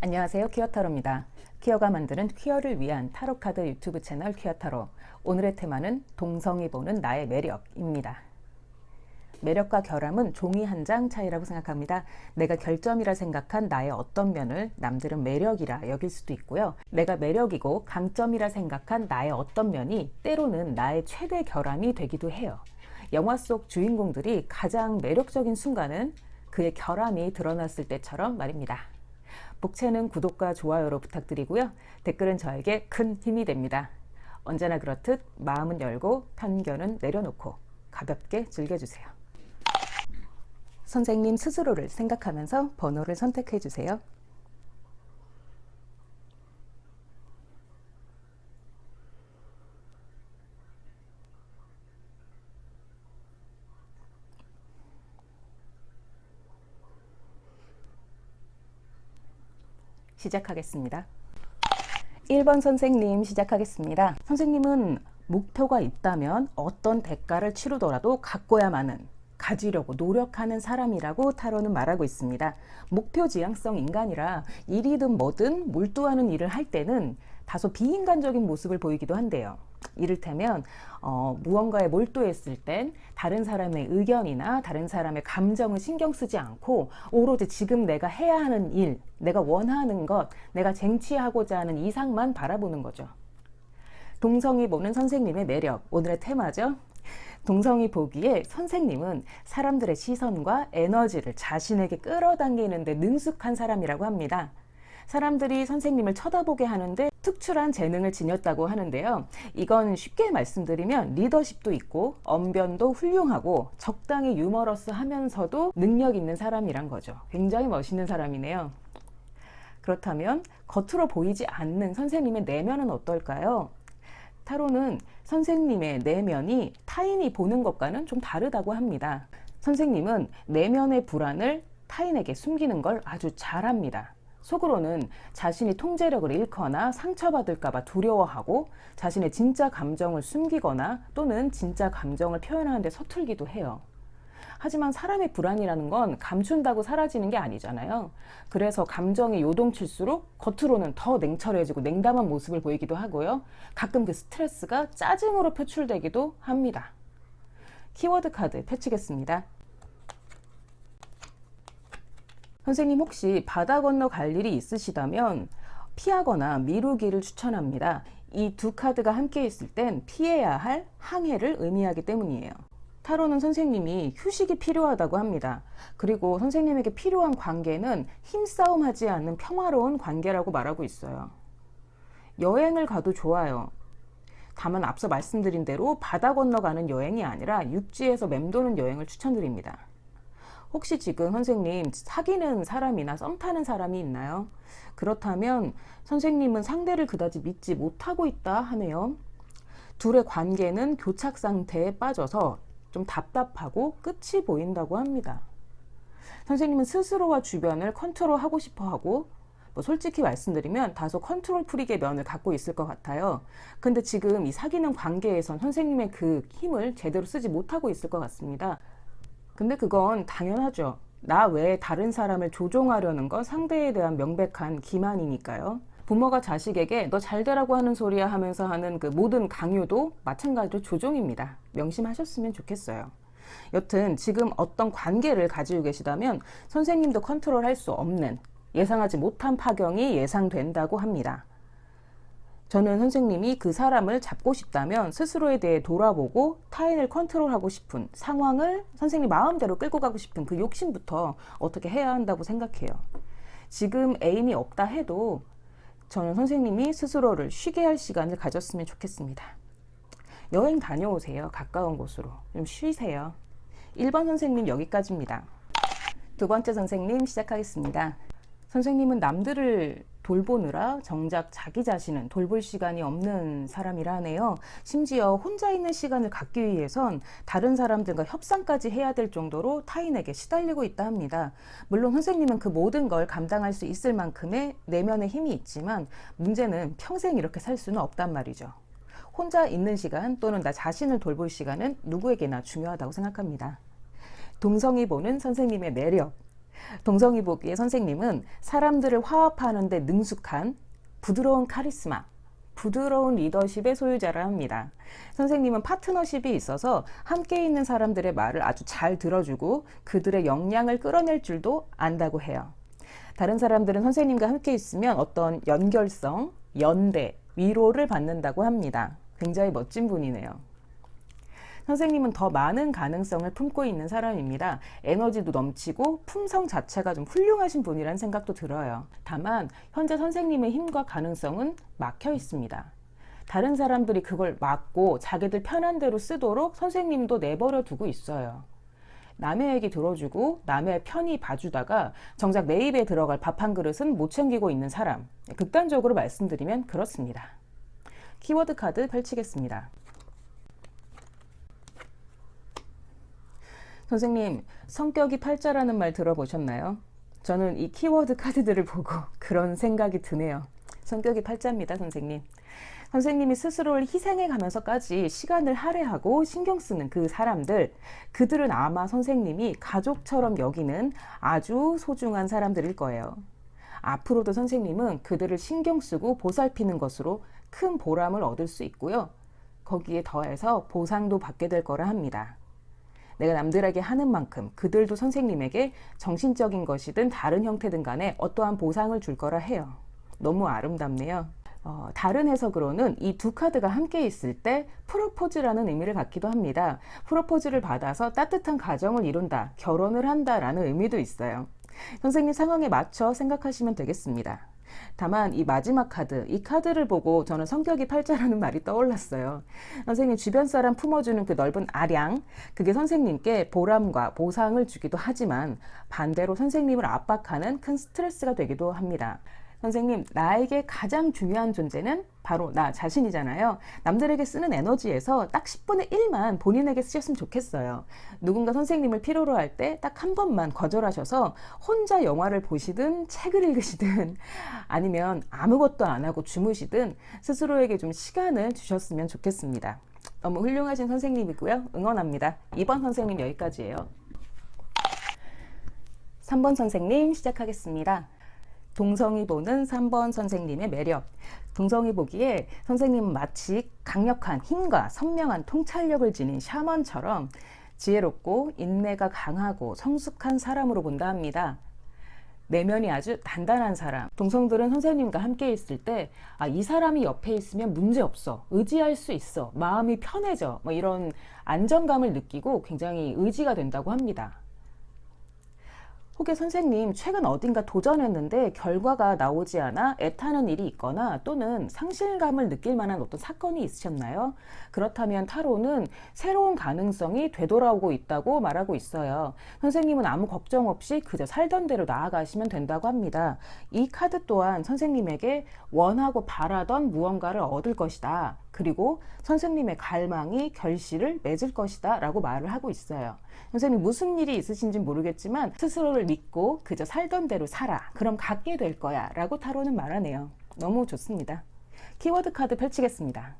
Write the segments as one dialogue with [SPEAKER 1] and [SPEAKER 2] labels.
[SPEAKER 1] 안녕하세요. 퀴어타로입니다. 퀴어가 만드는 퀴어를 위한 타로카드 유튜브 채널 퀴어타로. 오늘의 테마는 동성이 보는 나의 매력입니다. 매력과 결함은 종이 한 장 차이라고 생각합니다. 내가 결점이라 생각한 나의 어떤 면을 남들은 매력이라 여길 수도 있고요. 내가 매력이고 강점이라 생각한 나의 어떤 면이 때로는 나의 최대 결함이 되기도 해요. 영화 속 주인공들이 가장 매력적인 순간은 그의 결함이 드러났을 때처럼 말입니다. 복채는 구독과 좋아요로 부탁드리고요. 댓글은 저에게 큰 힘이 됩니다. 언제나 그렇듯 마음은 열고 편견은 내려놓고 가볍게 즐겨주세요. 선생님 스스로를 생각하면서 번호를 선택해 주세요. 시작하겠습니다. 1번 선생님 시작하겠습니다. 선생님은 목표가 있다면 어떤 대가를 치르더라도 갖고야만은 가지려고 노력하는 사람이라고 타로는 말하고 있습니다. 목표 지향성 인간이라 일이든 뭐든 몰두하는 일을 할 때는 다소 비인간적인 모습을 보이기도 한데요. 이를테면 무언가에 몰두했을 땐 다른 사람의 의견이나 다른 사람의 감정을 신경 쓰지 않고 오로지 지금 내가 해야 하는 일, 내가 원하는 것, 내가 쟁취하고자 하는 이상만 바라보는 거죠. 동성이 보는 선생님의 매력, 오늘의 테마죠. 동성이 보기에 선생님은 사람들의 시선과 에너지를 자신에게 끌어당기는 데 능숙한 사람이라고 합니다. 사람들이 선생님을 쳐다보게 하는데 특출한 재능을 지녔다고 하는데요. 이건 쉽게 말씀드리면 리더십도 있고 언변도 훌륭하고 적당히 유머러스 하면서도 능력 있는 사람이란 거죠. 굉장히 멋있는 사람이네요. 그렇다면 겉으로 보이지 않는 선생님의 내면은 어떨까요? 타로는 선생님의 내면이 타인이 보는 것과는 좀 다르다고 합니다. 선생님은 내면의 불안을 타인에게 숨기는 걸 아주 잘합니다. 속으로는 자신이 통제력을 잃거나 상처받을까봐 두려워하고 자신의 진짜 감정을 숨기거나 또는 진짜 감정을 표현하는데 서툴기도 해요. 하지만 사람의 불안이라는 건 감춘다고 사라지는 게 아니잖아요. 그래서 감정이 요동칠수록 겉으로는 더 냉철해지고 냉담한 모습을 보이기도 하고요. 가끔 그 스트레스가 짜증으로 표출되기도 합니다. 키워드 카드 펼치겠습니다. 선생님 혹시 바다 건너 갈 일이 있으시다면 피하거나 미루기를 추천합니다. 이 두 카드가 함께 있을 땐 피해야 할 항해를 의미하기 때문이에요. 타로는 선생님이 휴식이 필요하다고 합니다. 그리고 선생님에게 필요한 관계는 힘싸움하지 않는 평화로운 관계라고 말하고 있어요. 여행을 가도 좋아요. 다만 앞서 말씀드린 대로 바다 건너가는 여행이 아니라 육지에서 맴도는 여행을 추천드립니다. 혹시 지금 선생님 사귀는 사람이나 썸 타는 사람이 있나요? 그렇다면 선생님은 상대를 그다지 믿지 못하고 있다 하네요. 둘의 관계는 교착 상태에 빠져서 좀 답답하고 끝이 보인다고 합니다. 선생님은 스스로와 주변을 컨트롤하고 싶어 하고 솔직히 말씀드리면 다소 컨트롤 프릭의 면을 갖고 있을 것 같아요. 근데 지금 이 사귀는 관계에선 선생님의 그 힘을 제대로 쓰지 못하고 있을 것 같습니다. 근데 그건 당연하죠. 나 외에 다른 사람을 조종하려는 건 상대에 대한 명백한 기만이니까요. 부모가 자식에게 너 잘 되라고 하는 소리야 하면서 하는 그 모든 강요도 마찬가지로 조종입니다. 명심하셨으면 좋겠어요. 여튼 지금 어떤 관계를 가지고 계시다면 선생님도 컨트롤할 수 없는 예상하지 못한 파경이 예상된다고 합니다. 저는 선생님이 그 사람을 잡고 싶다면 스스로에 대해 돌아보고 타인을 컨트롤하고 싶은 상황을 선생님 마음대로 끌고 가고 싶은 그 욕심부터 어떻게 해야 한다고 생각해요. 지금 애인이 없다 해도 저는 선생님이 스스로를 쉬게 할 시간을 가졌으면 좋겠습니다. 여행 다녀오세요. 가까운 곳으로. 좀 쉬세요. 1번 선생님 여기까지입니다. 두 번째 선생님 시작하겠습니다. 선생님은 남들을 돌보느라 정작 자기 자신은 돌볼 시간이 없는 사람이라 하네요. 심지어 혼자 있는 시간을 갖기 위해선 다른 사람들과 협상까지 해야 될 정도로 타인에게 시달리고 있다 합니다. 물론 선생님은 그 모든 걸 감당할 수 있을 만큼의 내면의 힘이 있지만 문제는 평생 이렇게 살 수는 없단 말이죠. 혼자 있는 시간 또는 나 자신을 돌볼 시간은 누구에게나 중요하다고 생각합니다. 동성이 보는 선생님의 매력. 동성이보기의 선생님은 사람들을 화합하는 데 능숙한 부드러운 카리스마, 부드러운 리더십의 소유자라 합니다. 선생님은 파트너십이 있어서 함께 있는 사람들의 말을 아주 잘 들어주고 그들의 역량을 끌어낼 줄도 안다고 해요. 다른 사람들은 선생님과 함께 있으면 어떤 연결성, 연대, 위로를 받는다고 합니다. 굉장히 멋진 분이네요. 선생님은 더 많은 가능성을 품고 있는 사람입니다. 에너지도 넘치고 품성 자체가 좀 훌륭하신 분이라는 생각도 들어요. 다만 현재 선생님의 힘과 가능성은 막혀 있습니다. 다른 사람들이 그걸 막고 자기들 편한 대로 쓰도록 선생님도 내버려 두고 있어요. 남의 얘기 들어주고 남의 편히 봐주다가 정작 내 입에 들어갈 밥 한 그릇은 못 챙기고 있는 사람. 극단적으로 말씀드리면 그렇습니다. 키워드 카드 펼치겠습니다. 선생님, 성격이 팔자라는 말 들어보셨나요? 저는 이 키워드 카드들을 보고 그런 생각이 드네요. 성격이 팔자입니다, 선생님. 선생님이 스스로를 희생해 가면서까지 시간을 할애하고 신경 쓰는 그 사람들, 그들은 아마 선생님이 가족처럼 여기는 아주 소중한 사람들일 거예요. 앞으로도 선생님은 그들을 신경 쓰고 보살피는 것으로 큰 보람을 얻을 수 있고요. 거기에 더해서 보상도 받게 될 거라 합니다. 내가 남들에게 하는 만큼 그들도 선생님에게 정신적인 것이든 다른 형태든 간에 어떠한 보상을 줄 거라 해요. 너무 아름답네요. 다른 해석으로는 이 두 카드가 함께 있을 때 프로포즈라는 의미를 갖기도 합니다. 프로포즈를 받아서 따뜻한 가정을 이룬다, 결혼을 한다라는 의미도 있어요. 선생님 상황에 맞춰 생각하시면 되겠습니다. 다만 이 마지막 카드, 이 카드를 보고 저는 성격이 팔자라는 말이 떠올랐어요. 선생님 주변 사람 품어주는 그 넓은 아량, 그게 선생님께 보람과 보상을 주기도 하지만 반대로 선생님을 압박하는 큰 스트레스가 되기도 합니다. 선생님, 나에게 가장 중요한 존재는 바로 나 자신이잖아요. 남들에게 쓰는 에너지에서 딱 10분의 1만 본인에게 쓰셨으면 좋겠어요. 누군가 선생님을 필요로 할 때 딱 한 번만 거절하셔서 혼자 영화를 보시든 책을 읽으시든 아니면 아무것도 안 하고 주무시든 스스로에게 좀 시간을 주셨으면 좋겠습니다. 너무 훌륭하신 선생님이고요. 응원합니다. 2번 선생님 여기까지예요. 3번 선생님 시작하겠습니다. 동성이 보는 3번 선생님의 매력. 동성이 보기에 선생님은 마치 강력한 힘과 선명한 통찰력을 지닌 샤먼처럼 지혜롭고 인내가 강하고 성숙한 사람으로 본다 합니다. 내면이 아주 단단한 사람. 동성들은 선생님과 함께 있을 때 이 사람이 옆에 있으면 문제없어, 의지할 수 있어, 마음이 편해져, 이런 안정감을 느끼고 굉장히 의지가 된다고 합니다. 혹여 선생님 최근 어딘가 도전했는데 결과가 나오지 않아 애타는 일이 있거나 또는 상실감을 느낄 만한 어떤 사건이 있으셨나요? 그렇다면 타로는 새로운 가능성이 되돌아오고 있다고 말하고 있어요. 선생님은 아무 걱정 없이 그저 살던 대로 나아가시면 된다고 합니다. 이 카드 또한 선생님에게 원하고 바라던 무언가를 얻을 것이다. 그리고 선생님의 갈망이 결실을 맺을 것이다 라고 말을 하고 있어요. 선생님 무슨 일이 있으신지 모르겠지만 스스로를 믿고 그저 살던 대로 살아. 그럼 갖게 될 거야 라고 타로는 말하네요. 너무 좋습니다. 키워드 카드 펼치겠습니다.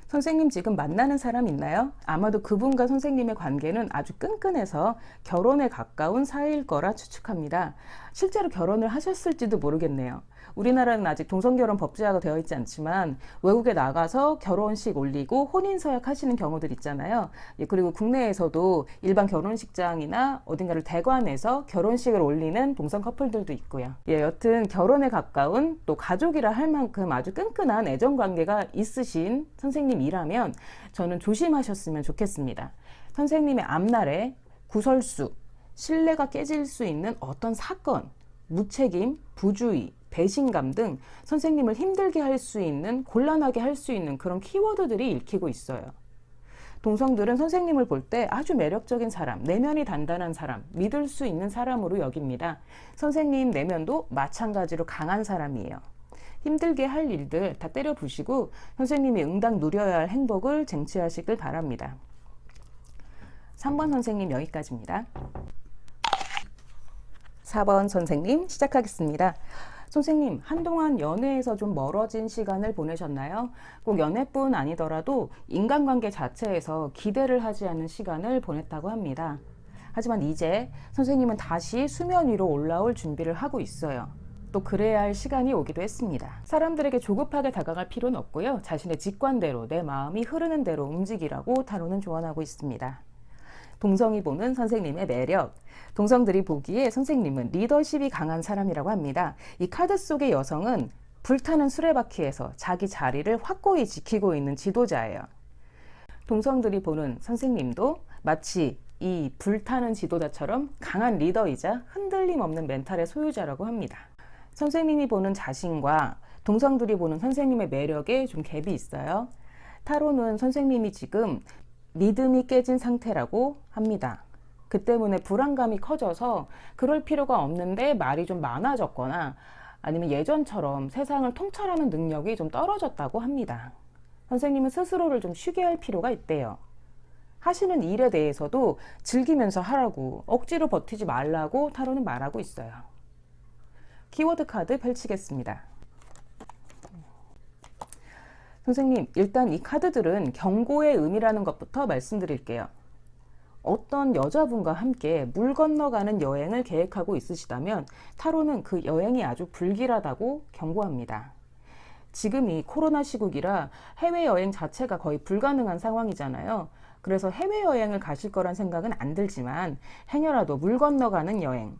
[SPEAKER 1] 선생님 지금 만나는 사람 있나요? 아마도 그분과 선생님의 관계는 아주 끈끈해서 결혼에 가까운 사이일 거라 추측합니다. 실제로 결혼을 하셨을지도 모르겠네요. 우리나라는 아직 동성결혼 법제화가 되어 있지 않지만 외국에 나가서 결혼식 올리고 혼인서약 하시는 경우들 있잖아요. 그리고 국내에서도 일반 결혼식장이나 어딘가를 대관해서 결혼식을 올리는 동성 커플들도 있고요. 여튼 결혼에 가까운 또 가족이라 할 만큼 아주 끈끈한 애정관계가 있으신 선생님이라면 저는 조심하셨으면 좋겠습니다. 선생님의 앞날에 구설수, 신뢰가 깨질 수 있는 어떤 사건, 무책임, 부주의, 배신감 등 선생님을 힘들게 할 수 있는, 곤란하게 할 수 있는 그런 키워드들이 읽히고 있어요. 동성들은 선생님을 볼 때 아주 매력적인 사람, 내면이 단단한 사람, 믿을 수 있는 사람으로 여깁니다. 선생님 내면도 마찬가지로 강한 사람이에요. 힘들게 할 일들 다 때려 부시고 선생님이 응당 누려야 할 행복을 쟁취하시길 바랍니다. 3번 선생님 여기까지입니다. 4번 선생님 시작하겠습니다. 선생님, 한동안 연애에서 좀 멀어진 시간을 보내셨나요? 꼭 연애뿐 아니더라도 인간관계 자체에서 기대를 하지 않는 시간을 보냈다고 합니다. 하지만 이제 선생님은 다시 수면 위로 올라올 준비를 하고 있어요. 또 그래야 할 시간이 오기도 했습니다. 사람들에게 조급하게 다가갈 필요는 없고요. 자신의 직관대로 내 마음이 흐르는 대로 움직이라고 타로는 조언하고 있습니다. 동성이 보는 선생님의 매력. 동성들이 보기에 선생님은 리더십이 강한 사람이라고 합니다. 이 카드 속의 여성은 불타는 수레바퀴에서 자기 자리를 확고히 지키고 있는 지도자예요. 동성들이 보는 선생님도 마치 이 불타는 지도자처럼 강한 리더이자 흔들림 없는 멘탈의 소유자라고 합니다. 선생님이 보는 자신과 동성들이 보는 선생님의 매력에 좀 갭이 있어요. 타로는 선생님이 지금 믿음이 깨진 상태라고 합니다. 그 때문에 불안감이 커져서 그럴 필요가 없는데 말이 좀 많아졌거나 아니면 예전처럼 세상을 통찰하는 능력이 좀 떨어졌다고 합니다. 선생님은 스스로를 좀 쉬게 할 필요가 있대요. 하시는 일에 대해서도 즐기면서 하라고, 억지로 버티지 말라고 타로는 말하고 있어요. 키워드 카드 펼치겠습니다. 선생님, 일단 이 카드들은 경고의 의미라는 것부터 말씀드릴게요. 어떤 여자분과 함께 물 건너가는 여행을 계획하고 있으시다면 타로는 그 여행이 아주 불길하다고 경고합니다. 지금 이 코로나 시국이라 해외여행 자체가 거의 불가능한 상황이잖아요. 그래서 해외여행을 가실 거란 생각은 안 들지만 행여라도 물 건너가는 여행,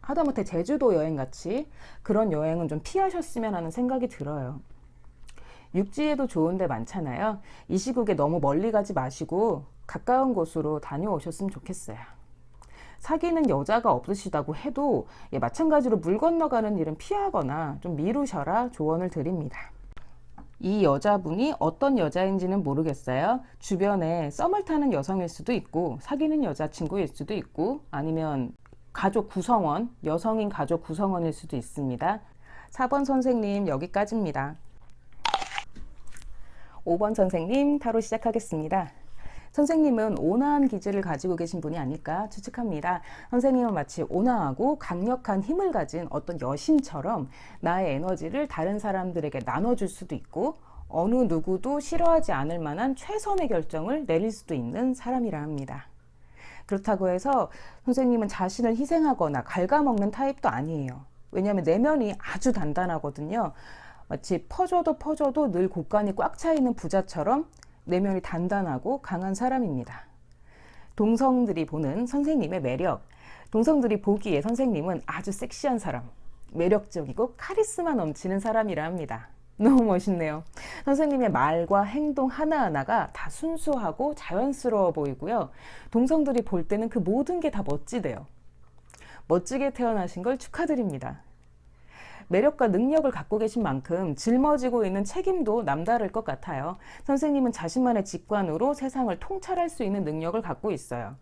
[SPEAKER 1] 하다못해 제주도 여행같이 그런 여행은 좀 피하셨으면 하는 생각이 들어요. 육지에도 좋은 데 많잖아요. 이 시국에 너무 멀리 가지 마시고 가까운 곳으로 다녀오셨으면 좋겠어요. 사귀는 여자가 없으시다고 해도 마찬가지로 물 건너가는 일은 피하거나 좀 미루셔라 조언을 드립니다. 이 여자분이 어떤 여자인지는 모르겠어요. 주변에 썸을 타는 여성일 수도 있고 사귀는 여자친구일 수도 있고 아니면 가족 구성원, 여성인 가족 구성원일 수도 있습니다. 4번 선생님 여기까지입니다. 5번 선생님 타로 시작하겠습니다. 선생님은 온화한 기질을 가지고 계신 분이 아닐까 추측합니다. 선생님은 마치 온화하고 강력한 힘을 가진 어떤 여신처럼 나의 에너지를 다른 사람들에게 나눠줄 수도 있고 어느 누구도 싫어하지 않을 만한 최선의 결정을 내릴 수도 있는 사람이라 합니다. 그렇다고 해서 선생님은 자신을 희생하거나 갉아먹는 타입도 아니에요. 왜냐하면 내면이 아주 단단하거든요. 마치 퍼줘도 늘 곳간이 꽉 차 있는 부자처럼 내면이 단단하고 강한 사람입니다. 동성들이 보는 선생님의 매력. 동성들이 보기에 선생님은 아주 섹시한 사람, 매력적이고 카리스마 넘치는 사람이라 합니다. 너무 멋있네요. 선생님의 말과 행동 하나하나가 다 순수하고 자연스러워 보이고요. 동성들이 볼 때는 그 모든 게 다 멋지대요. 멋지게 태어나신 걸 축하드립니다. 매력과 능력을 갖고 계신 만큼 짊어지고 있는 책임도 남다를 것 같아요. 선생님은 자신만의 직관으로 세상을 통찰할 수 있는 능력을 갖고 있어요.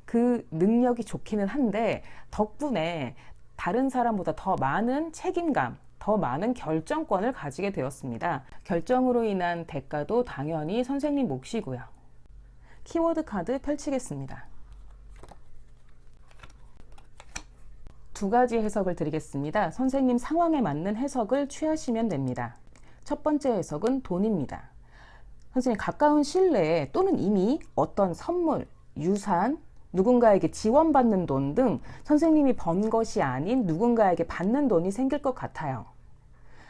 [SPEAKER 1] 그 능력이 좋기는 한데 덕분에 다른 사람보다 더 많은 책임감, 더 많은 결정권을 가지게 되었습니다. 결정으로 인한 대가도 당연히 선생님 몫이고요. 키워드 카드 펼치겠습니다. 두 가지 해석을 드리겠습니다. 선생님 상황에 맞는 해석을 취하시면 됩니다. 첫 번째 해석은 돈입니다. 선생님 가까운 신뢰에 또는 이미 어떤 선물, 유산, 누군가에게 지원받는 돈 등 선생님이 번 것이 아닌 누군가에게 받는 돈이 생길 것 같아요.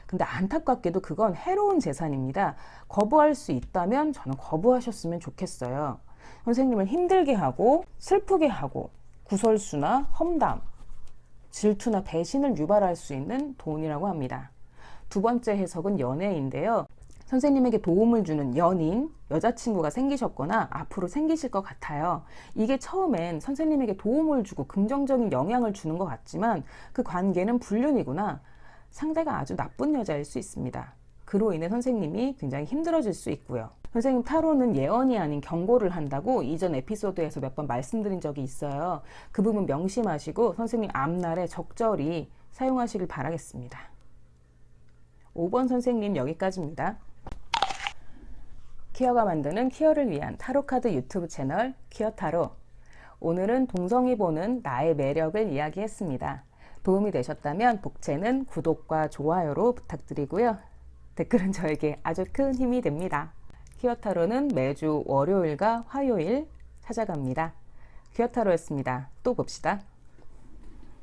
[SPEAKER 1] 근데 안타깝게도 그건 해로운 재산입니다. 거부할 수 있다면 저는 거부하셨으면 좋겠어요. 선생님을 힘들게 하고 슬프게 하고 구설수나 험담, 질투나 배신을 유발할 수 있는 돈이라고 합니다. 두 번째 해석은 연애인데요. 선생님에게 도움을 주는 연인, 여자친구가 생기셨거나 앞으로 생기실 것 같아요. 이게 처음엔 선생님에게 도움을 주고 긍정적인 영향을 주는 것 같지만 그 관계는 불륜이구나. 상대가 아주 나쁜 여자일 수 있습니다. 그로 인해 선생님이 굉장히 힘들어질 수 있고요. 선생님 타로는 예언이 아닌 경고를 한다고 이전 에피소드에서 몇 번 말씀드린 적이 있어요. 그 부분 명심하시고 선생님 앞날에 적절히 사용하시길 바라겠습니다. 5번 선생님 여기까지입니다. 퀴어가 만드는 퀴어를 위한 타로카드 유튜브 채널 퀴어타로. 오늘은 동성이 보는 나의 매력을 이야기했습니다. 도움이 되셨다면 복채는 구독과 좋아요로 부탁드리고요. 댓글은 저에게 아주 큰 힘이 됩니다. 퀴어타로는 매주 월요일과 화요일 찾아갑니다. 퀴어타로였습니다. 또 봅시다.